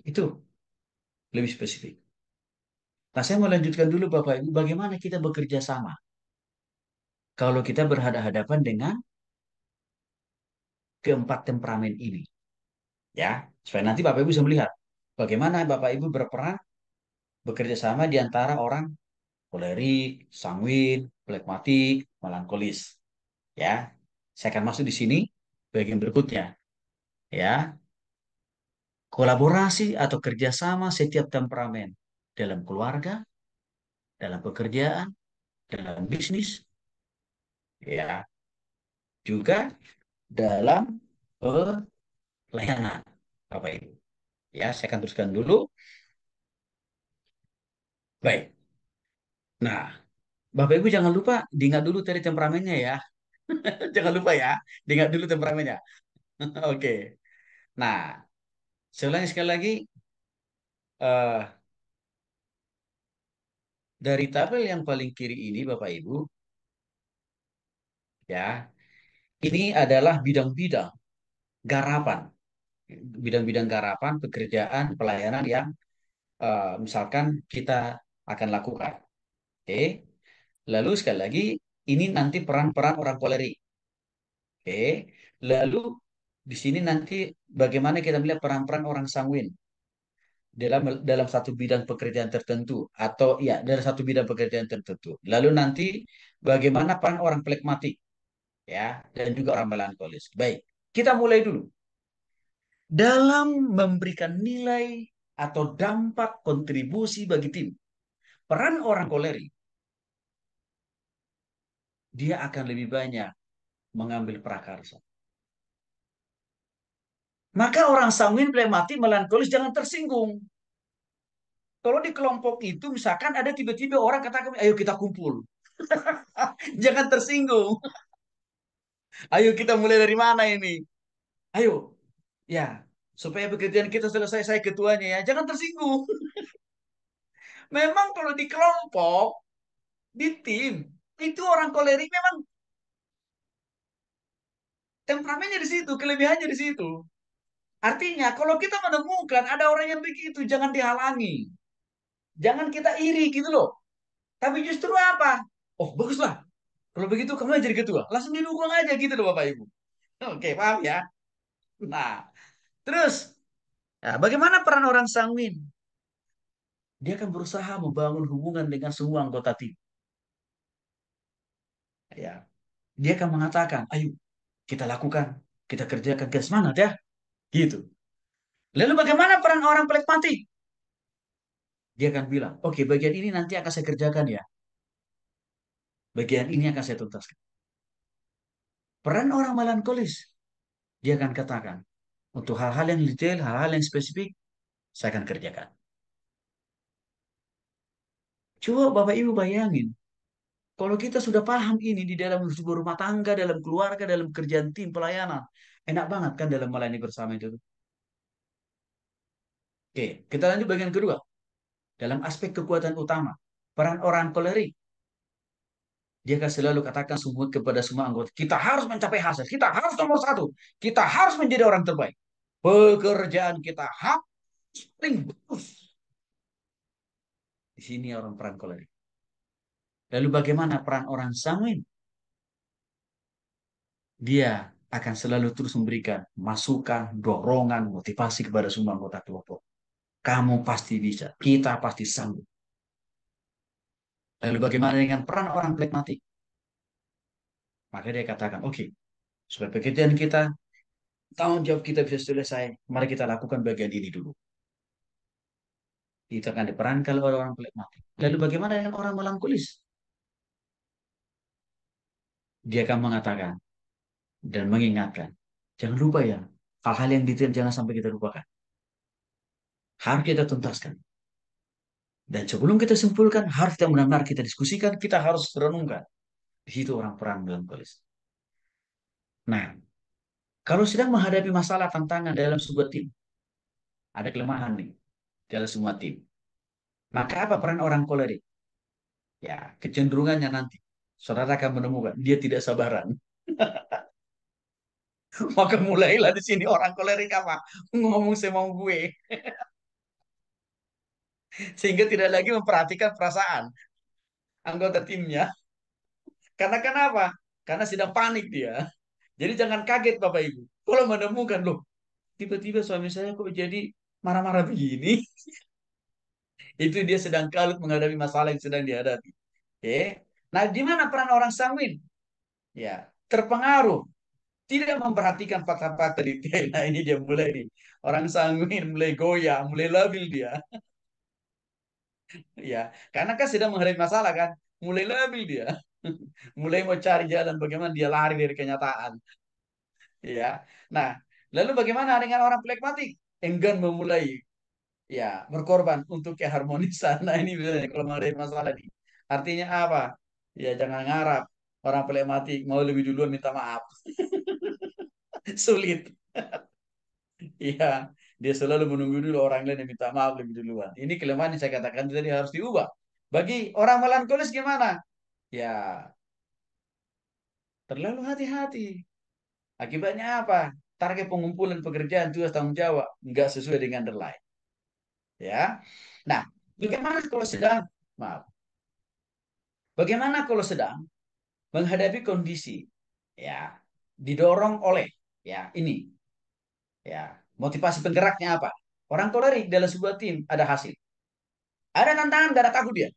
Itu lebih spesifik. Nah, saya mau lanjutkan dulu Bapak Ibu, bagaimana kita bekerja sama kalau kita berhadapan-hadapan dengan keempat temperamen ini, ya, supaya nanti Bapak Ibu bisa melihat bagaimana Bapak Ibu berperan bekerja sama di antara orang kolerik, sanguin, flekmatik, melankolis, ya. Saya akan masuk di sini bagian berikutnya, ya. Kolaborasi atau kerjasama setiap temperamen dalam keluarga, dalam pekerjaan, dalam bisnis, ya, juga dalam pelayanan, Bapak Ibu. Ya, saya akan teruskan dulu. Baik. Nah, Bapak Ibu jangan lupa diingat dulu tadi temperamennya ya. Jangan lupa ya, diingat dulu temperamennya. Oke. Nah, saya ulangi sekali lagi, eh, dari tabel yang paling kiri ini, Bapak Ibu, ya, ini adalah bidang-bidang garapan, bidang-bidang garapan, pekerjaan, pelayanan yang misalkan kita akan lakukan. Oke. Lalu sekali lagi, ini nanti peran-peran orang kolerik. Oke. Lalu di sini nanti bagaimana kita melihat peran-peran orang sanguin dalam dalam satu bidang pekerjaan tertentu atau ya dalam satu bidang pekerjaan tertentu. Lalu nanti bagaimana peran orang plekmatik ya dan juga orang melankolis. Baik, kita mulai dulu. Dalam memberikan nilai atau dampak kontribusi bagi tim, peran orang kolerik dia akan lebih banyak mengambil prakarsa. Maka orang sanguin, plematik, melankolis jangan tersinggung. Kalau di kelompok itu misalkan ada tiba-tiba orang katakan, ayo kita kumpul. Jangan tersinggung. Ayo kita mulai dari mana ini? Ayo, ya, supaya pekerjaan kita selesai, saya ketuanya ya. Jangan tersinggung. Memang kalau di kelompok, di tim, itu orang kolerik memang temperamennya di situ, kelebihannya di situ. Artinya, kalau kita menemukan ada orang yang begitu, jangan dihalangi. Jangan kita iri gitu loh. Tapi justru apa? Oh, baguslah. Kalau begitu kamu yang jadi ketua. Langsung didukung aja gitu loh Bapak Ibu. Oke, paham ya? Nah, terus, ya, bagaimana peran orang sanguin? Dia akan berusaha membangun hubungan dengan semua anggota tim. Ya, dia akan mengatakan, ayo kita lakukan, kita kerjakan, kita semangat ya. Gitu. Lalu bagaimana peran orang pragmatik? Dia akan bilang, oke bagian ini nanti akan saya kerjakan ya. Bagian ini akan saya tuntaskan. Peran orang melankolis, dia akan katakan, untuk hal-hal yang detail, hal-hal yang spesifik, saya akan kerjakan. Coba Bapak Ibu bayangin, kalau kita sudah paham ini di dalam sebuah rumah tangga, dalam keluarga, dalam kerjaan tim, pelayanan, enak banget kan dalam melayani bersama itu. Oke, kita lanjut bagian kedua. Dalam aspek kekuatan utama, peran orang kolerik, dia akan selalu katakan semua kepada semua anggota, kita harus mencapai hasil, kita harus nomor satu, kita harus menjadi orang terbaik. Pekerjaan kita harus paling bagus. Di sini orang peran kolerik. Lalu bagaimana peran orang sanguin? Dia akan selalu terus memberikan masukan, dorongan, motivasi kepada semua anggota kelompok. Kamu pasti bisa, kita pasti sanggup. Lalu bagaimana dengan peran orang pragmatik? Maka dia katakan, oke, supaya pekerjaan kita, tanggung jawab kita bisa selesai, mari kita lakukan bagian ini dulu. Itu akan diperankan oleh orang pragmatik. Lalu bagaimana dengan orang melankolis? Dia akan mengatakan dan mengingatkan, jangan lupa ya, hal-hal yang detail jangan sampai kita lupakan. Harus kita tuntaskan. Dan sebelum kita simpulkan, harus kita benar-benar kita diskusikan, kita harus renungkan. Di situ orang peran melankolis. Nah, kalau sedang menghadapi masalah tantangan dalam sebuah tim, ada kelemahan nih dalam semua tim. Maka apa peran orang kolerik? Ya, kecenderungannya nanti saudara akan menemukan dia tidak sabaran. Maka mulailah di sini orang kolerik apa? Ngomong semau gue. Sehingga tidak lagi memperhatikan perasaan anggota timnya. Karena kenapa? Karena sedang panik dia. Jadi jangan kaget Bapak Ibu. Kalau menemukan, loh, tiba-tiba suami saya kok jadi marah-marah begini. Itu dia sedang kalut menghadapi masalah yang sedang dihadapi. Oke. Nah, di mana peran orang sanguin? Ya, terpengaruh. Tidak memperhatikan fakta-fakta detail. Nah, ini dia mulai nih. Orang sanguin mulai goyah, mulai labil dia. Ya, karena kan sedang menghadapi masalah kan. Mulai labil dia. Mulai mau cari jalan bagaimana dia lari dari kenyataan. Ya. Nah, lalu bagaimana dengan orang plekmatik? Enggan memulai ya berkorban untuk keharmonisan. Nah, ini biasanya kalau menghadapi masalah nih. Artinya apa? Ya jangan ngarap orang plekmatik mau lebih duluan minta maaf. Sulit. Iya, dia selalu menunggu dulu orang lain yang minta maaf lebih duluan. Ini kelemahan yang saya katakan tadi harus diubah. Bagi orang melankolis gimana? Ya, terlalu hati-hati. Akibatnya apa? Target pengumpulan pekerjaan tugas tanggung jawab nggak sesuai dengan deadline. Ya. Nah, bagaimana kalau sedang maaf? Bagaimana kalau sedang menghadapi kondisi ya didorong oleh ya ini ya motivasi penggeraknya apa? Orang kolerik dalam sebuah tim ada hasil, ada tantangan, gak ada takut dia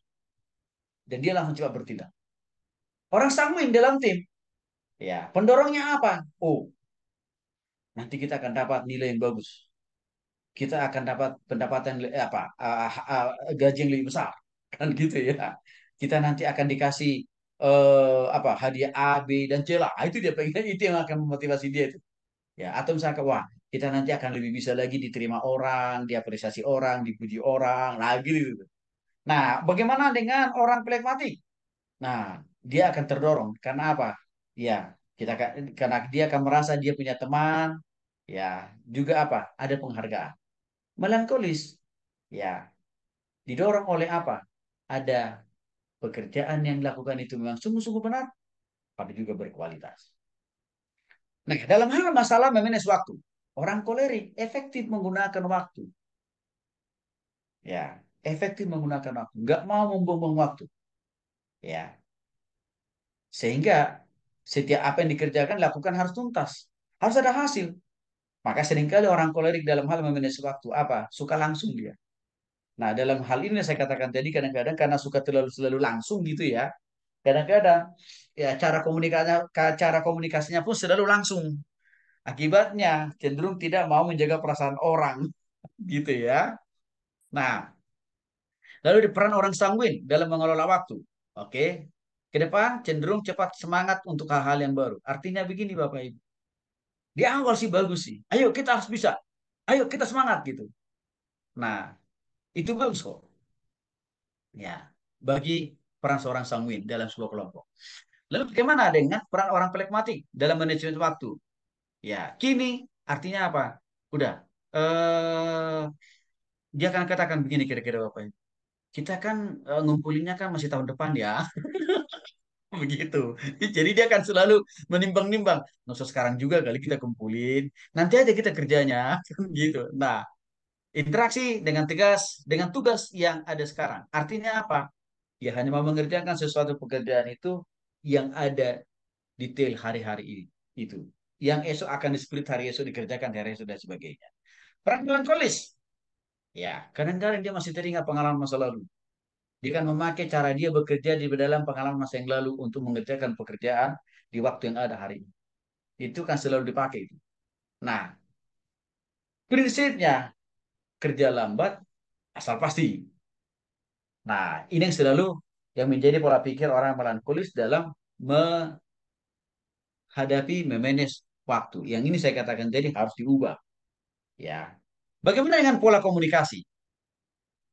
dan dia langsung coba bertindak. Orang sanguin dalam tim ya pendorongnya apa? Oh, nanti kita akan dapat nilai yang bagus, kita akan dapat pendapatan apa gaji yang lebih besar kan gitu ya. Kita nanti akan dikasih apa hadiah A B dan C lah. Ah, itu dia pengen, itu yang akan memotivasi dia itu ya. Atau misalnya wah kita nanti akan lebih bisa lagi diterima orang, diapresiasi orang, dipuji orang lagi gitu. Nah, bagaimana dengan orang plekmatik? Nah, dia akan terdorong karena apa? Ya, karena dia akan merasa dia punya teman, ya, juga apa? Ada penghargaan. Melankolis, ya, didorong oleh apa? Ada pekerjaan yang dilakukan itu memang sungguh-sungguh benar, tapi juga berkualitas. Nah, dalam hal masalah memanage waktu, orang kolerik efektif menggunakan waktu, ya, efektif menggunakan waktu, nggak mau membuang waktu, ya, sehingga setiap apa yang dikerjakan lakukan harus tuntas, harus ada hasil. Maka seringkali orang kolerik dalam hal memanage waktu apa? Suka langsung dia. Nah, dalam hal ini saya katakan tadi kadang-kadang karena suka terlalu selalu langsung gitu ya. Kadang-kadang ya cara komunikasinya pun selalu langsung. Akibatnya cenderung tidak mau menjaga perasaan orang gitu ya. Nah, lalu di peran orang sanguin dalam mengelola waktu. Oke. Ke depan cenderung cepat semangat untuk hal-hal yang baru. Artinya begini Bapak Ibu. Di awal sih bagus sih. Ayo kita harus bisa. Ayo kita semangat gitu. Nah, itu bagus kok. Ya, bagi peran seorang sanguin dalam sebuah kelompok. Lalu bagaimana dengan peran orang pragmatik dalam manajemen waktu? Ya, kini artinya apa? Udah, eh dia akan katakan begini kira-kira Bapak. Kita kan ngumpulinnya kan masih tahun depan ya, begitu. Jadi dia akan selalu menimbang-nimbang. Nggak usah sekarang juga kali kita kumpulin, nanti aja kita kerjanya, gitu. Nah, interaksi dengan tegas dengan tugas yang ada sekarang. Artinya apa? Ya hanya mau mengerjakan sesuatu pekerjaan itu yang ada detail hari-hari ini itu. Yang esok akan di-split hari esok dikerjakan hari esok dan sebagainya. Peran melankolis. Ya, kadang-kadang dia masih teringat pengalaman masa lalu. Dia akan memakai cara dia bekerja di dalam pengalaman masa yang lalu untuk mengerjakan pekerjaan di waktu yang ada hari ini. Itu kan selalu dipakai. Nah, prinsipnya kerja lambat asal pasti. Nah, ini yang selalu yang menjadi pola pikir orang melankolis dalam menghadapi memanage waktu. Yang ini saya katakan jadi harus diubah. Ya, bagaimana dengan pola komunikasi?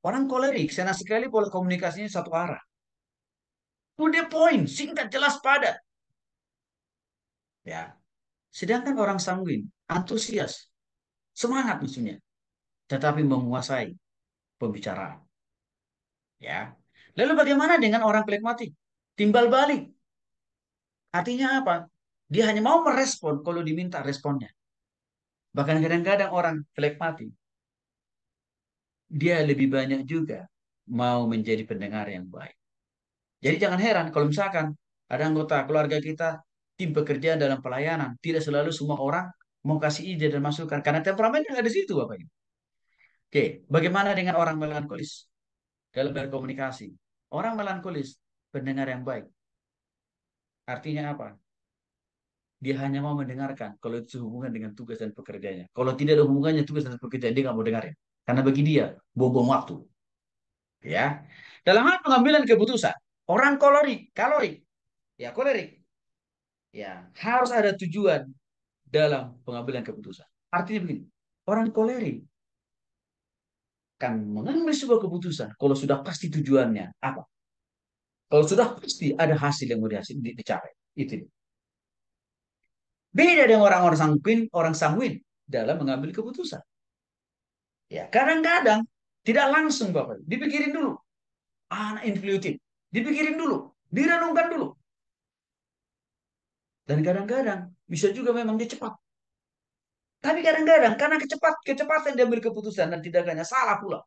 Orang kolerik senang sekali pola komunikasinya satu arah. To the point, singkat, jelas, padat. Ya, sedangkan orang sanguin, antusias, semangat maksudnya, tetapi menguasai pembicaraan. Ya, lalu bagaimana dengan orang pragmatik? Timbal balik, artinya apa? Dia hanya mau merespon kalau diminta responnya. Bahkan kadang-kadang orang pragmatik, dia lebih banyak juga. mau menjadi pendengar yang baik. Jadi jangan heran kalau misalkan ada anggota keluarga kita, tim pekerjaan dalam pelayanan, tidak selalu semua orang mau kasih ide dan masukan. Karena temperamennya nggak di situ, Bapak Ibu. Oke, bagaimana dengan orang melankolis dalam berkomunikasi? Orang melankolis, pendengar yang baik. Artinya apa? Dia hanya mau mendengarkan kalau itu hubungan dengan tugas dan pekerjaannya. Kalau tidak ada hubungannya tugas dan pekerjaan, dia nggak mau dengar ya. Karena bagi dia, buang waktu. Ya, dalam hal pengambilan keputusan, orang kalorik, ya kolerik, ya harus ada tujuan dalam pengambilan keputusan. Artinya begini, orang kolerik kan mengambil sebuah keputusan kalau sudah pasti tujuannya apa. Kalau sudah pasti ada hasil yang mau dicapai. Itu dia. Beda dengan orang-orang sanguin dalam mengambil keputusan. Ya, kadang-kadang tidak langsung Bapak. Dipikirin dulu. Anak intuitif. Dipikirin dulu. Direnungkan dulu. Dan kadang-kadang bisa juga memang dia cepat. Tapi kadang-kadang karena kecepatan dia ambil keputusan dan tidaknya salah pula.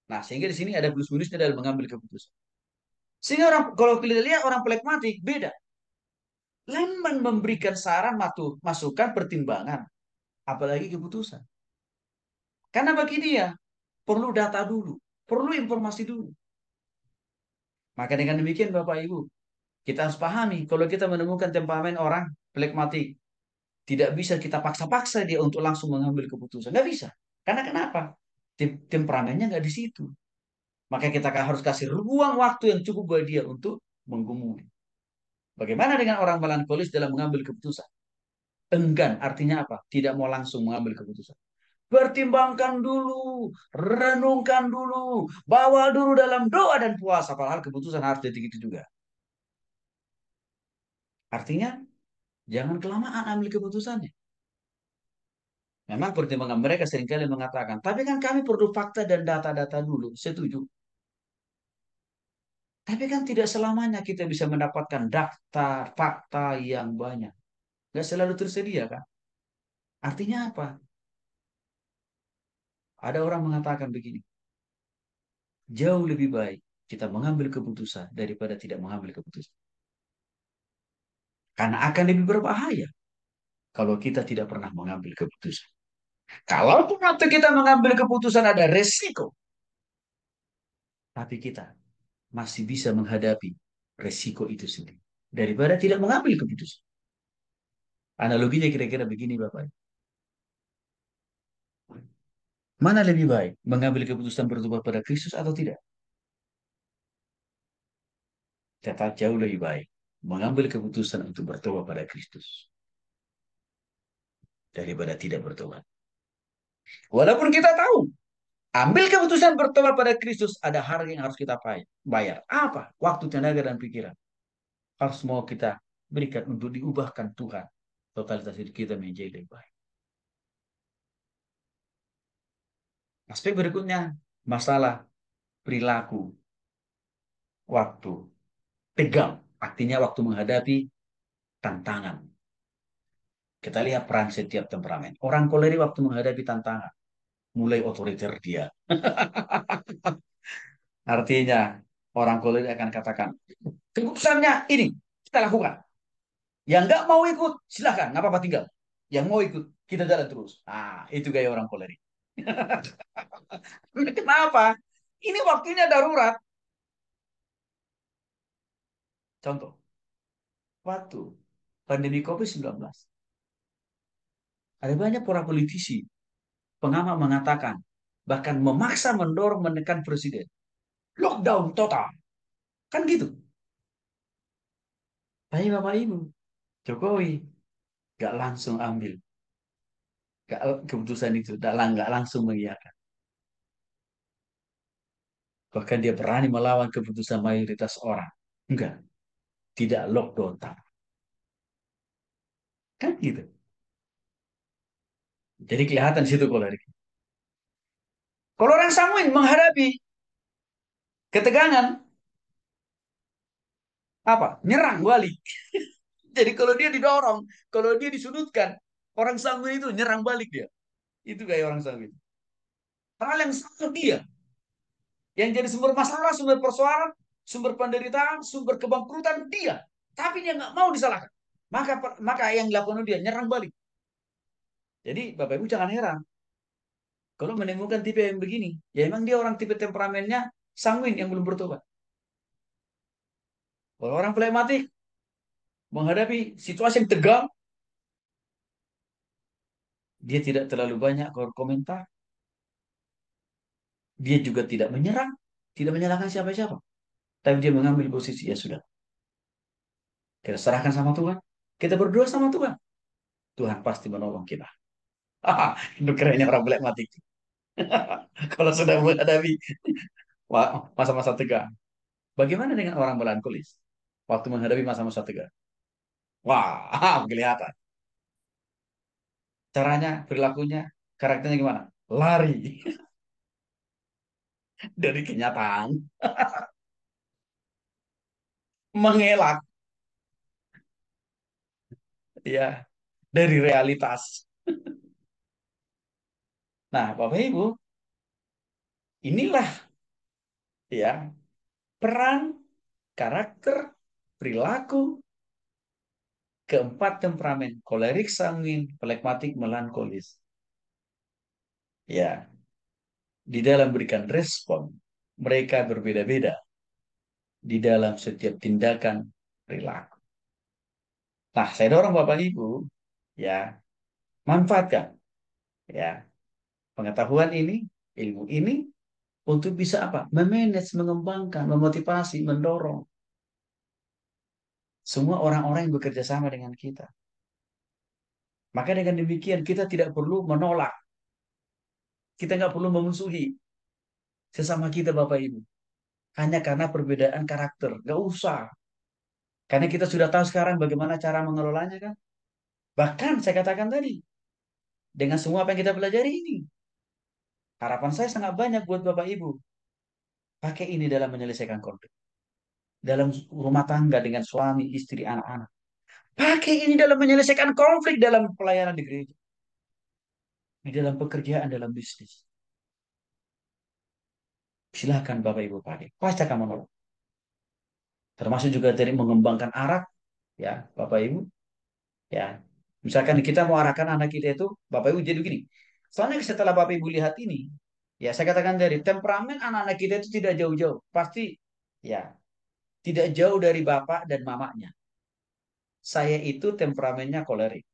Nah, sehingga di sini ada plus minusnya dalam mengambil keputusan. Sehingga orang kalau kita lihat orang pragmatik beda. Lemban memberikan saran, masukan, pertimbangan, apalagi keputusan. Karena bagi dia perlu data dulu, perlu informasi dulu. Maka dengan demikian Bapak Ibu, kita harus pahami kalau kita menemukan temperamen orang pragmatik, tidak bisa kita paksa-paksa dia untuk langsung mengambil keputusan. Nggak bisa. Karena kenapa? Temperamennya nggak di situ. Maka kita harus kasih ruang waktu yang cukup buat dia untuk menggumuli. Bagaimana dengan orang melankolis dalam mengambil keputusan? Enggan, artinya apa? Tidak mau langsung mengambil keputusan. Pertimbangkan dulu, renungkan dulu, bawa dulu dalam doa dan puasa. Padahal keputusan harus detik itu juga. Artinya, jangan kelamaan ambil keputusannya. Memang pertimbangan mereka seringkali mengatakan, tapi kan kami perlu fakta dan data-data dulu. Setuju. Tapi kan tidak selamanya kita bisa mendapatkan daftar fakta yang banyak. Nggak selalu tersedia kan? Artinya apa? Ada orang mengatakan begini, jauh lebih baik kita mengambil keputusan daripada tidak mengambil keputusan. Karena akan lebih berbahaya kalau kita tidak pernah mengambil keputusan. Kalaupun waktu kita mengambil keputusan ada resiko, tapi kita masih bisa menghadapi resiko itu sendiri. Daripada tidak mengambil keputusan. Analoginya kira-kira begini Bapak. Mana lebih baik? Mengambil keputusan bertobat pada Kristus atau tidak? Tetap jauh lebih baik. Mengambil keputusan untuk bertobat pada Kristus. Daripada tidak bertobat. Walaupun kita tahu, ambil keputusan bertobat pada Kristus, ada harga yang harus kita bayar. Apa? Waktu, tenaga, dan pikiran. Harus mau kita berikan untuk diubahkan Tuhan. Totalitas hidup kita menjadi lebih baik. Aspek berikutnya, masalah perilaku. Waktu. Tegang. Artinya waktu menghadapi tantangan. Kita lihat peran setiap temperamen. Orang kolerik waktu menghadapi tantangan. Mulai otoriter dia. Artinya, orang kolerik akan katakan, keputusannya ini, kita lakukan. Yang nggak mau ikut, silahkan, nggak apa-apa tinggal. Yang mau ikut, kita jalan terus. Ah, itu gaya orang kolerik. Kenapa? Ini waktunya darurat. Contoh, waktu pandemi COVID-19, ada banyak para politisi, pengamat mengatakan, bahkan memaksa mendorong menekan presiden. Lockdown total. Kan gitu. Tapi Bapak Ibu, Jokowi gak langsung ambil gak, keputusan itu, nggak langsung mengiyakan. Bahkan dia berani melawan keputusan mayoritas orang. Enggak, tidak lockdown total. Kan gitu. Jadi kelihatan di situ kolerik. Kalau orang sanguin menghadapi ketegangan, apa? Nyerang balik. Jadi kalau dia didorong, kalau dia disudutkan, orang sanguin itu nyerang balik dia. Itu kayak orang sanguin. Hal yang sama dia. Yang jadi sumber masalah, sumber persoalan, sumber penderitaan, sumber kebangkrutan dia. Tapi dia nggak mau disalahkan. Maka yang dilakukan dia nyerang balik. Jadi Bapak Ibu jangan heran kalau menemukan tipe yang begini. Ya emang dia orang tipe temperamennya sanguin yang belum bertobat. Kalau orang flematik menghadapi situasi yang tegang, dia tidak terlalu banyak berkomentar. Dia juga tidak menyerang, tidak menyalahkan siapa-siapa. Tapi dia mengambil posisi, ya sudah. Kita serahkan sama Tuhan. Kita berdoa sama Tuhan. Tuhan pasti menolong kita. Itu kerennya orang flematik. Kalau sudah menghadapi masa-masa tegang. Bagaimana dengan orang melankolis? Waktu menghadapi masa-masa tegang. Wah, kelihatan. Caranya, perilakunya, karakternya gimana? Lari dari kenyataan, mengelak ya dari realitas. Nah, Bapak Ibu, inilah ya peran, karakter, perilaku keempat temperamen, kolerik, sanguin, flekmatik, melankolis. Ya, di dalam berikan respon, mereka berbeda-beda di dalam setiap tindakan perilaku. Nah, saya dorong Bapak Ibu, ya, manfaatkan ya pengetahuan ini, ilmu ini untuk bisa apa? Memanage, mengembangkan, memotivasi, mendorong semua orang-orang yang bekerja sama dengan kita. Maka dengan demikian kita tidak perlu menolak, kita nggak perlu memusuhi sesama kita Bapak Ibu. Hanya karena perbedaan karakter, nggak usah. Karena kita sudah tahu sekarang bagaimana cara mengelolanya kan. Bahkan saya katakan tadi, dengan semua apa yang kita pelajari ini, harapan saya sangat banyak buat Bapak Ibu. Pakai ini dalam menyelesaikan konflik. Dalam rumah tangga dengan suami, istri, anak-anak. Pakai ini dalam menyelesaikan konflik dalam pelayanan di gereja. Di dalam pekerjaan, dalam bisnis. Silahkan Bapak Ibu pakai. Pasti akan menolong. Termasuk juga dari mengembangkan arak. Ya, Bapak Ibu. Ya, misalkan kita mau arahkan anak kita itu, Bapak Ibu jadi begini. Soalnya setelah Bapak Ibu lihat ini, ya saya katakan dari temperamen anak-anak kita itu tidak jauh-jauh. Pasti, ya, tidak jauh dari Bapak dan mamanya. Saya itu temperamennya kolerik.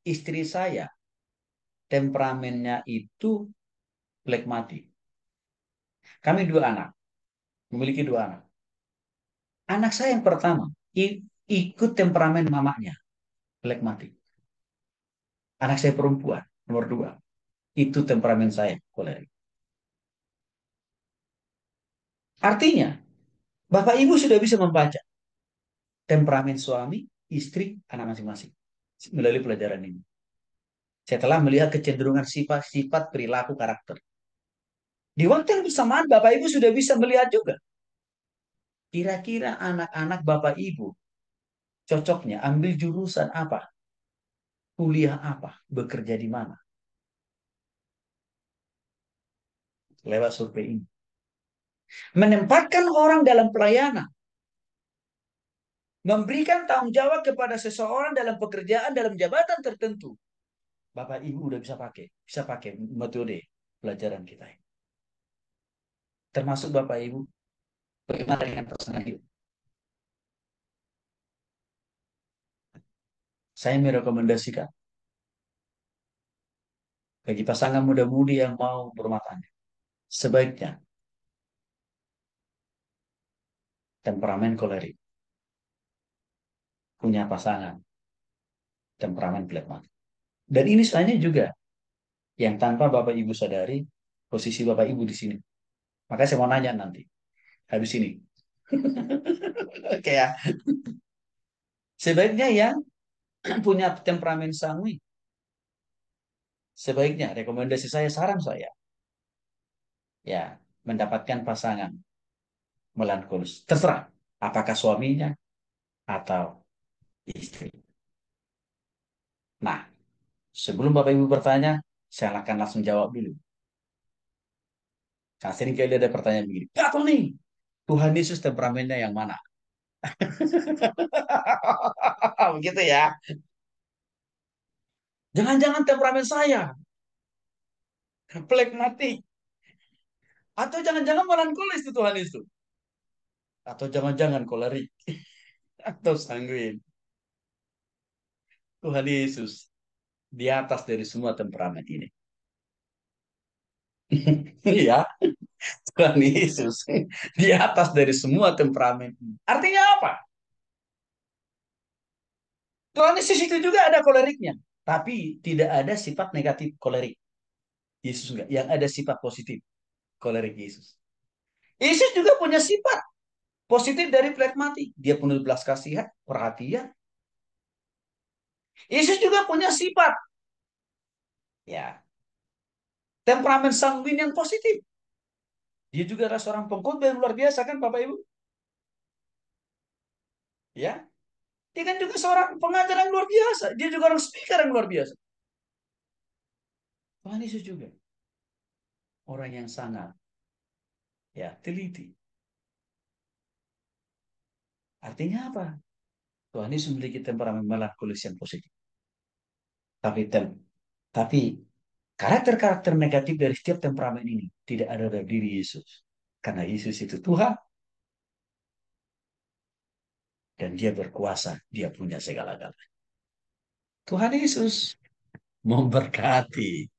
Istri saya temperamennya itu flekmatik. Kami dua anak, memiliki dua anak. Anak saya yang pertama ikut temperamen mamanya, flekmatik. Anak saya perempuan, nomor dua, itu temperamen saya, kolerik. Artinya, Bapak Ibu sudah bisa membaca temperamen suami, istri, anak masing-masing melalui pelajaran ini. Saya telah melihat kecenderungan sifat-sifat perilaku karakter. Di waktu yang bersamaan, Bapak Ibu sudah bisa melihat juga. Kira-kira anak-anak Bapak Ibu cocoknya ambil jurusan apa? Kuliah apa? Bekerja di mana? Lewat survei ini. Menempatkan orang dalam pelayanan. Memberikan tanggung jawab kepada seseorang dalam pekerjaan, dalam jabatan tertentu. Bapak Ibu udah bisa pakai metode pelajaran kita. Termasuk Bapak Ibu, bagaimana dengan pasangan hidup? Saya merekomendasikan bagi pasangan muda-mudi yang mau berumah tangga, sebaiknya temperamen kolerik, punya pasangan temperamen flegmatik. Dan ini sebenarnya juga yang tanpa Bapak Ibu sadari posisi Bapak Ibu di sini. Makanya saya mau nanya nanti habis ini. Oke ya. Sebaiknya yang punya temperamen sanguin, sebaiknya rekomendasi saya, saran saya, ya mendapatkan pasangan melankolis. Terserah apakah suaminya atau istri. Nah, sebelum Bapak Ibu bertanya, saya akan langsung jawab dulu. Nah, sering kali ada pertanyaan begini, Kak Tony, Tuhan Yesus temperamennya yang mana? Begitu ya. Jangan-jangan temperamen saya, plekmatik. Atau jangan-jangan melankolis itu Tuhan Yesus. Atau jangan-jangan kolerik. Atau sanguin. Tuhan Yesus di atas dari semua temperamen ini. Iya, Tuhan Yesus di atas dari semua temperamen ini. Artinya apa? Tuhan Yesus itu juga ada koleriknya. Tapi tidak ada sifat negatif kolerik. Yesus enggak. Yang ada sifat positif kolerik Yesus. Yesus juga punya sifat positif dari plekmatik. Dia penuh belas kasihan, perhatian. Yesus juga punya sifat ya temperamen sanguin yang positif. Dia juga adalah seorang pengkhotbah yang luar biasa kan Bapak Ibu? Ya. Dia kan juga seorang pengajar yang luar biasa. Dia juga orang speaker yang luar biasa. Tuhan Yesus juga orang yang sangat ya teliti. Artinya apa? Tuhan Yesus memiliki temperamen melankolis yang positif. Tapi tapi karakter-karakter negatif dari setiap temperamen ini tidak ada dari diri Yesus. Karena Yesus itu Tuhan dan dia berkuasa, dia punya segala-galanya. Tuhan Yesus memberkati.